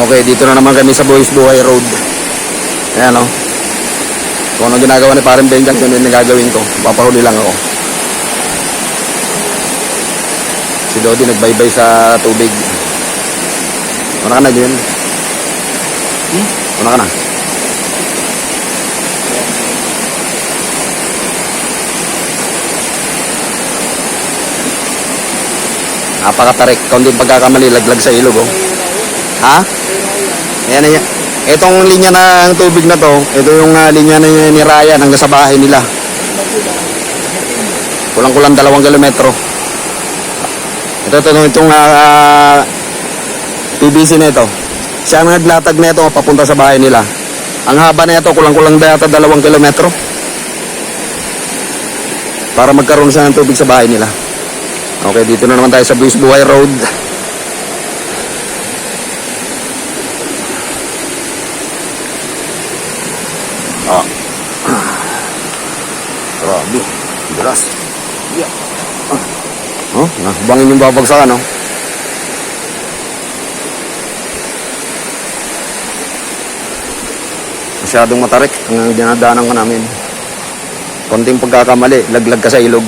Okay, dito na naman kami sa Boys Buhay Road. Ayan o. Kung ano ginagawa ni Parang Benjang, yun yung gagawin ko. Papahuli lang ako. Si Dodi nagbaybay sa tubig. Una ka na, Jun? Una ka na. Napakatarik. Kaunting pagkakamali, laglag sa ilog, oh. Ha? Ayan, ayan. Itong linya ng tubig na to, ito yung linya ni Ryan hanggang sa bahay nila. Kulang-kulang 2 kilometro. Itong PVC na ito. Siya ang naglatag na ito papunta sa bahay nila. Ang haba na ito, kulang-kulang data 2 kilometro. Para magkaroon siya ng tubig sa bahay nila. Okay, dito na naman tayo sa Boys Buhay Road. Grabe, dulas. Oh, bangin yung babagsakan, oh. Masyadong matarik ang dinadaanan ko namin. Konting pagkakamali, laglag ka sa ilog.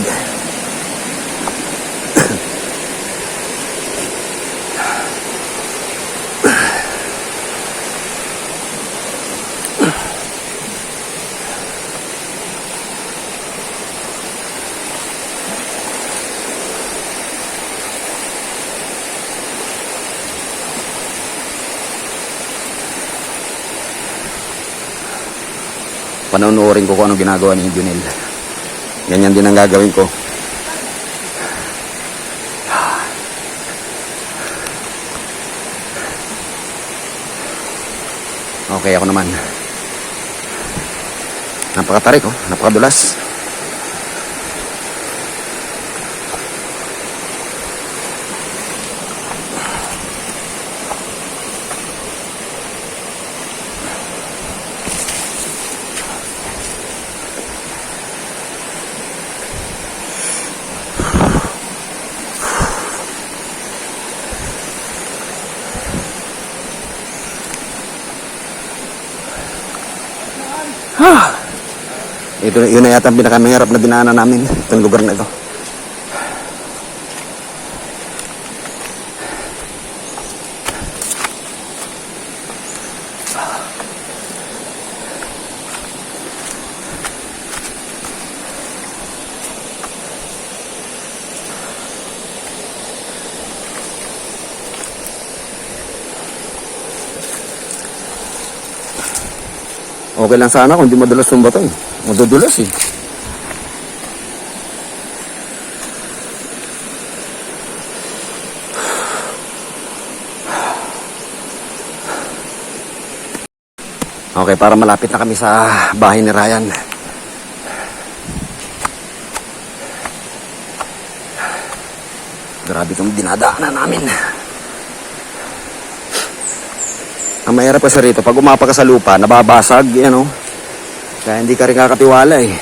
Panonoorin ko kung ano ginagawa ni Junel. Ganyan din ang gagawin ko. Okay, ako naman. Napakatarik, oh. Napakadulas. Ito, yun na yata ang pinakamahirap na dinaanan namin, itong lugar na ito. Okay lang sana kung di madulas yung bato, eh. Madudulas, eh. Okay, para malapit na kami sa bahay ni Ryan. Grabe itong dinadaanan namin. Ang mahirap kasi rito, pag umapa ka sa lupa, nababasag, yan, oh. Kaya hindi ka rin kakatiwala, eh.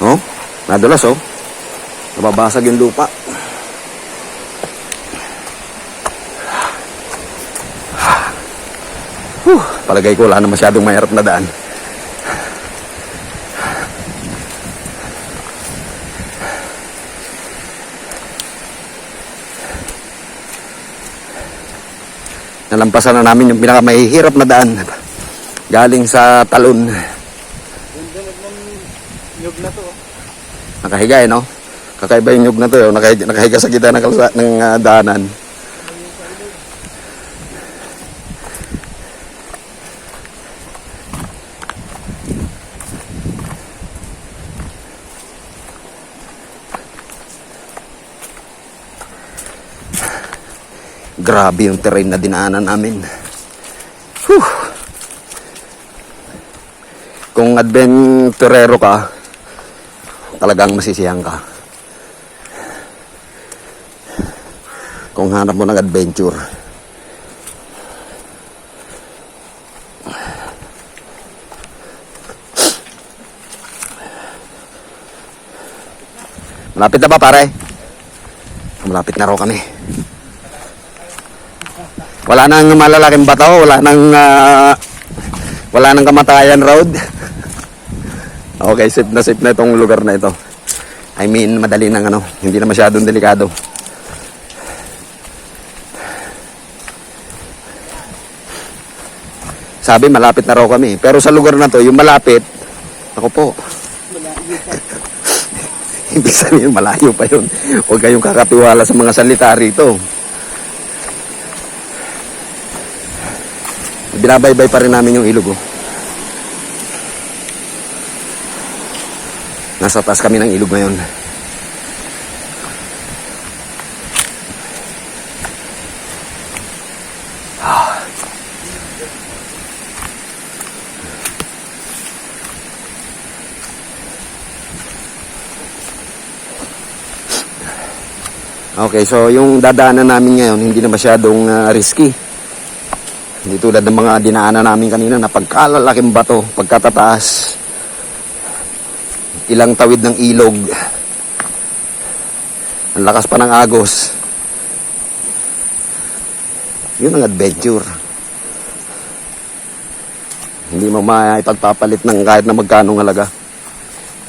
Oh, nadulas, oh. Nababasag yung lupa. Palagay ko wala na masyadong mahirap na daan. Nalampasan na namin yung pinakamahihirap na daan. Galing sa talon. Nyug na to. Nakahiga, eh, no? Kakaiba yung nyug na to, eh. Nakahiga sa gitna ng daanan. Grabe yung terrain na dinaanan namin. Whew. Kung adventurero ka, talagang masisiyang ka. Kung hanap mo ng adventure. Malapit na ba, pare? Malapit na raw kami. Wala nang malalaking bato, wala nang kamatayan road. Okay, safe na itong lugar na ito. I mean, madali nang hindi na masyadong delikado. Sabi, malapit na raw kami. Pero sa lugar na to, yung malapit, ako po. Ibig sabihin, malayo pa yun. Huwag kayong kakatiwala sa mga salita rito. Binabaybay pa rin namin yung ilog. Oh. Nasa taas kami ng ilog ngayon. Okay, so yung dadaanan namin ngayon hindi na masyadong risky. Hindi tulad ng mga dinaanan namin kanina na pagkalalaking bato, pagkatataas, ilang tawid ng ilog, ang lakas pa ng agos. Yun ang adventure. Hindi mo maipagpapalit ng kahit na magkano halaga.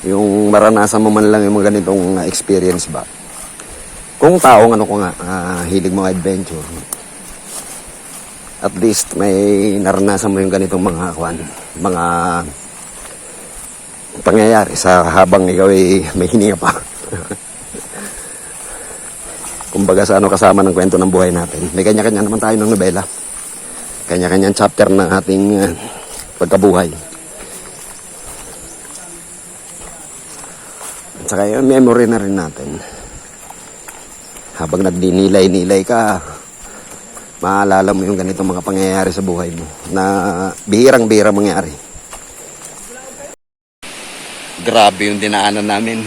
Yung maranasan mo man lang yung mga ganitong experience ba. Kung taong hilig mo adventure, at least may naranasan mo yung ganitong mga pangyayari sa habang ikaw ay may hininga pa. Kumbaga sa kasama ng kwento ng buhay natin. May kanya-kanya naman tayo ng nobela. Kanya-kanyang chapter ng ating pagkabuhay. At saka yung memory na rin natin. Habang nagdinilay-nilay ka, maalala mo yung ganitong mga pangyayari sa buhay mo na bihirang-bihirang mangyari. Grabe yung dinaanan namin.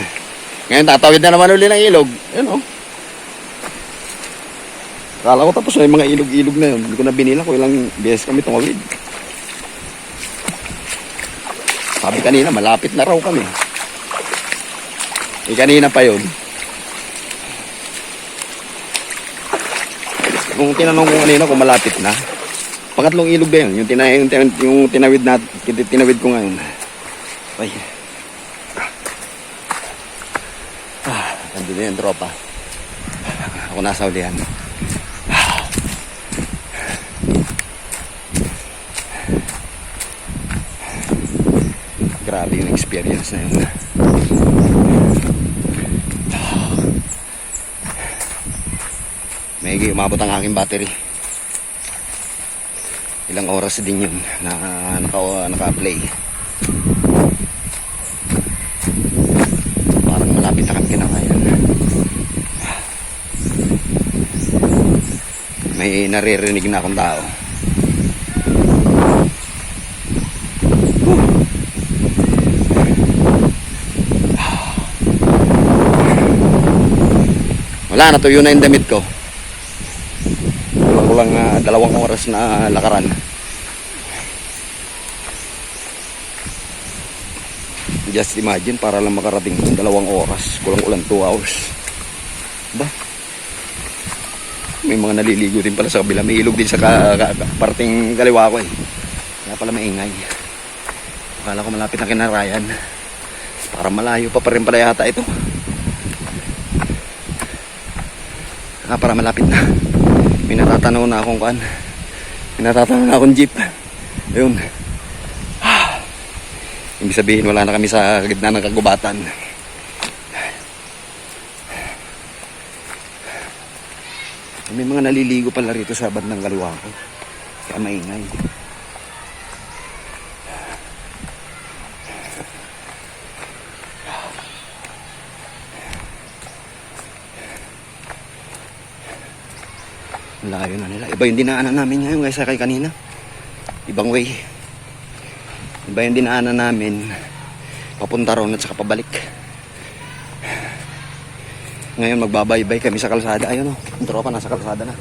Ngayon tatawid na naman uli ng ilog. Ayun o. Akala ko tapos yung mga ilog-ilog na yun. Hindi ko na binila kung ilang beses kami tumawid. Sabi kanina malapit na raw kami. Kanina pa yun. Kung tinanong ko kanina kung malapit na, pangatlong ilog na yun, yung tinawid ko ngayon. Ay. Nandun na yung tropa. Ako nasa ulihan. Grabe yung experience na yun. May umabot ang aking battery. Ilang oras din yun na naka-play. Parang malapit na kami kinakayan. May naririnig na akong tao. Wala, natuyo na yung damit ko. Lang 2 oras na lakaran. Just imagine, para lang makarating 2 oras, kulang-kulang 2 hours. Ba? May mga naliligo din pala sa kabila. May ilog din sa parting kaliwa ko eh. Kaya pala maingay. Akala ko malapit na kinarayan. Para malayo pa rin pala yata ito. Para malapit na. May natatanaw na akong jeep. Ayun. Ibig sabihin wala na kami sa gitna ng kagubatan. May mga naliligo pala rito sa bandang kaliwa ko. Kaya maingay. Layo na nila. Iba yung dinaanan namin ngayon kaysa kay kanina. Ibang way. Iba yung dinaanan namin. Papunta ron at saka pabalik. Ngayon magbabaybay kami sa kalsada. Ayun o. Ang tropa nasa kalsada na.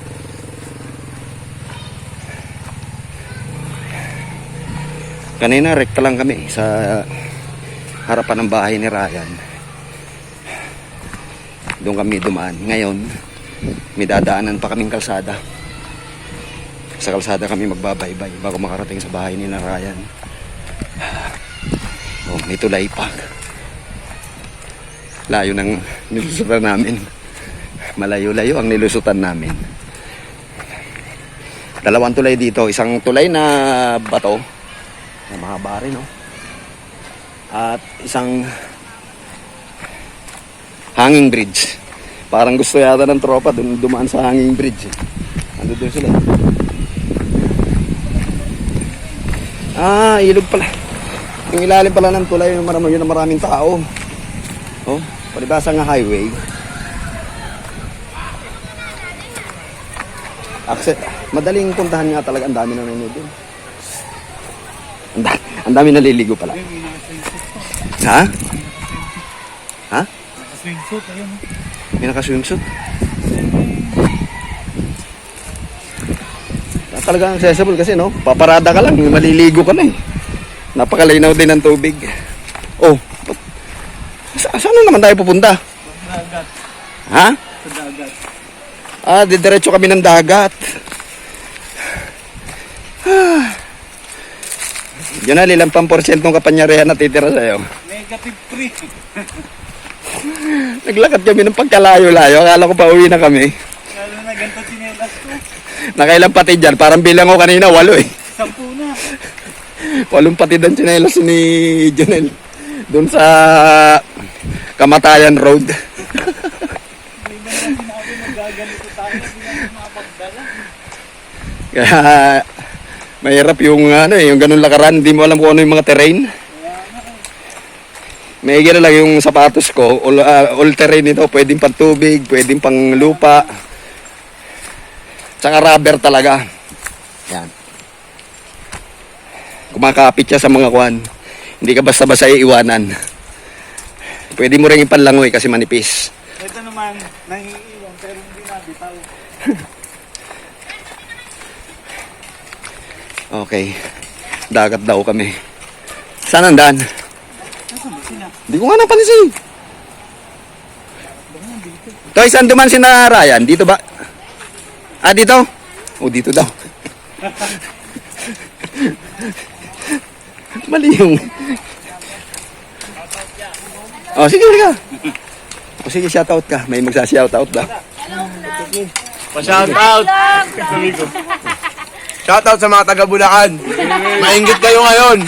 Kanina rekta lang kami sa harapan ng bahay ni Ryan. Doon kami dumaan. Ngayon may dadaanan pa kaming kalsada. Sa kalsada kami magbabaybay bago makarating sa bahay ni na Ryan. Oh, may tulay pa. Layo ng nilusutan namin. Malayo-layo ang nilusutan namin. Dalawang tulay dito. Isang tulay na bato. Na mahaba rin, no? At isang hanging bridge. Parang gusto yata ng tropa dumaan sa hanging bridge. Ando doon sila. Ilog pala. Yung ilalim pala ng tulay, yun na maraming tao. Oh, palibasa nga highway. Madaling puntahan nga talaga, ang dami na nanonood doon. Ang dami naliligo pala. Ha? Ha? Naka-swimsuit, ayun. May naka-swimsuit. Talagang accessible kasi, no? Paparada ka lang, maliligo ka na eh. Napakalinaw din ng tubig. Oh, saan na naman tayo pupunta? Sa dagat. Ha? Sa dagat. Didiretso kami ng dagat. Yun na, ilang pang porsyentong kapanyarihan na titira sa'yo. Negative 3. Naglakad kami ng pagkalayo-layo. Akala ko pa uwi na kami. Lalo na ganito sinelas ko. Nakailang pati dyan. Parang bilang ko kanina, 8 eh. 10 na. 8 pati dan tsinelas ni Jonel. Doon sa Kamatayan Road. Hindi ba naman sinabi magaganito tayo, hindi naman makapagdala. Kaya mahirap yung yung ganun lakaran, hindi mo alam kung ano yung mga terrain. May gano'n lang yung sapatos ko, all terrain ito, pwedeng pang tubig, pwedeng pang lupa. Tsaka rubber talaga. Yan. Kumakapit siya sa mga kwan. Hindi ka basta-basta iiwanan. Pwede mo rin ipanlangoy kasi manipis. Ito naman, nangiiwan pero hindi nabitaw. Okay. Dagat daw kami. Saan ang daan? Nasaan ba sila? Hindi ko nga napansin. Toy, saan duman si na Ryan? Dito ba? Dito? O, dito daw. Mali yung... sige ka. Sige, shoutout ka. May magsa-shoutout daw. Pa-shoutout! Shoutout sa mga taga Bulacan. Mainggit kayo ngayon.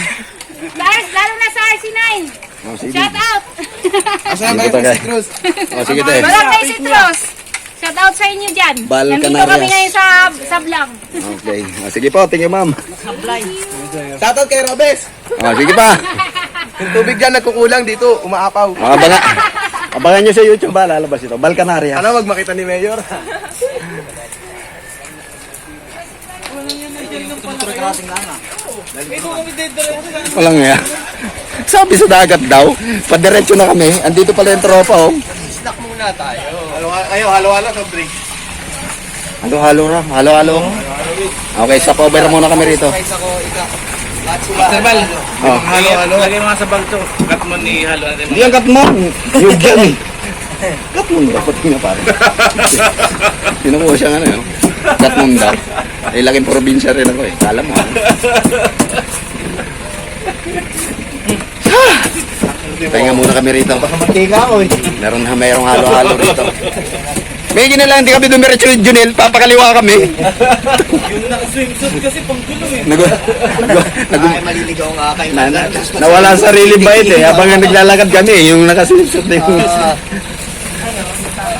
Lalo na sa RC9. Sige. Shout out! Asan Dito kayo tayo. si Cruz? Sige tayo. Barangay Citrus. Shout out sa inyo dyan. Nandito Balcanarias. kami ngayon sa vlog. Okay. Sige po, thank you ma'am. Shoutout kay Robes. Sige pa. Yung tubig dyan nagkukulang dito, umaapaw. Abangan nyo sa YouTube ba, lalabas ito. Balcanarias. Ano, wag makita ni Mayor. Walang nga. Sabi sa dagat daw, padiretso na kami. Andito pala yung tropa, oh. Snack muna tayo. Halo-halo sa break. Halo-halo ra. Halo-halo. Okay, stop over muna kami rito. Master Bal. Oh. Halo-halo. Lagay mga sa bag to. Cut mo ni Halo natin. Hindi ang katmon. Yung dyan eh. Katmon dapat nga pare. Pinukuha siya ano yun. Katmon daw. Eh, laking probinsya rin ako eh. Kala mo. Pahinga muna kami rito. Mantika ko eh. Mayroong halo-halo rito. May ginalang, hindi kami dumiretso yung Junel, papakaliwa kami. Yung naka-swimsuit kasi panggulo eh. Ay, maliligaw nga kayo. Nawala ang sarili bait eh. Habang naglalakad kami, yung nakasusunod na yung...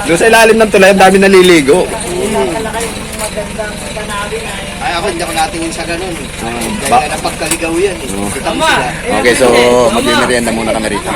Doon sa ilalim ng tulay, ang dami naliligo. Ay, ako hindi ako natingin sa ganun. Ba- Dahil na pagkaligaw yan eh. Okay, so magmimerienda muna kami rito.